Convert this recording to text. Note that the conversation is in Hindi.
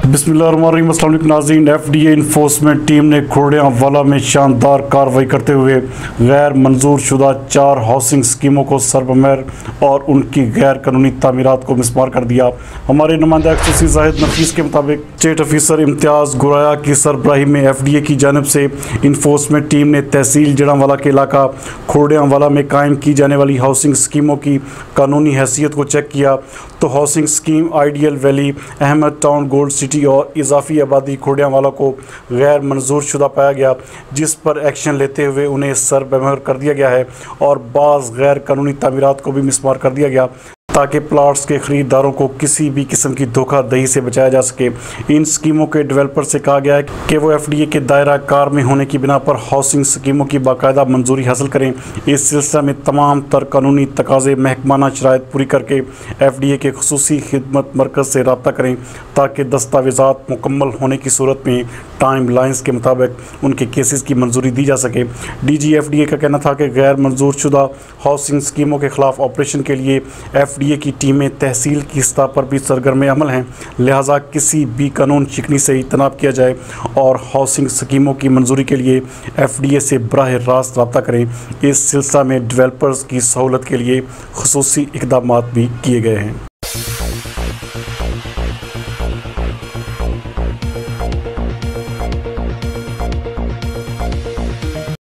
बिस्मिल्लाहिर्रहमानिर्रहीम। अस्सलाम वालेकुम नाज़रीन। एफडीए इन्फोर्समेंट टीम ने खुर्डियांवाला में शानदार कार्रवाई करते हुए गैर मंजूर शुदा 4 हाउसिंग स्कीमों को सरबमहर और उनकी गैर कानूनी तामीरात को मिसमार कर दिया। हमारे नुमाइंदा एक्सएससी जाहिद नफीस के मुताबिक स्टेट ऑफिसर इम्तियाज़ गुराया की सरबराही में एफडीए की जानिब से इन्फोर्समेंट टीम ने तहसील जड़ांवाला के इलाका खुर्डियांवाला में कायम की जाने वाली हाउसिंग स्कीमों की कानूनी हैसियत को चेक किया तो housing scheme Ideal Valley, Ahmad town, gold city और इजाफी आबादी खुर्डियांवाला को गैर मंजूर शुदा पाया गया, जिस पर एक्शन लेते हुए उन्हें सरबमहर कर दिया गया है और बाज़ गैर कानूनी तामीरात को भी मिसमार कर दिया गया ताकि प्लाट्स के ख़रीदारों को किसी भी किस्म की धोखाधड़ी से बचाया जा सके। इन स्कीमों के डेवलपर से कहा गया है कि वो एफडीए के दायरा कार में होने की बिना पर हाउसिंग स्कीमों की बाकायदा मंजूरी हासिल करें। इस सिलसिले में तमाम तर कानूनी तकाज़े महकमाना शराइत पूरी करके एफडीए के खुसूसी खिदमत मरकज़ से रब्ता करें ताकि दस्तावेज़ात मुकम्मल होने की सूरत में टाइम लाइन्स के मुताबिक उनके केसेस की मंजूरी दी जा सके। डीजी एफडीए का कहना था कि गैर मंजूर शुदा हाउसिंग स्कीमों के ख़िलाफ़ ऑपरेशन के लिए एफडीए की टीमें तहसील की सतह पर भी सरगर्म अमल हैं, लिहाजा किसी भी कानून शिकनी से इज्तनाब किया जाए और हाउसिंग स्कीमों की मंजूरी के लिए एफडीए से बराह रास्त रब्ता करें। इस सिलसिले में डेवलपर्स की सहूलत के लिए खुसूसी इक़दामात भी किए गए हैं।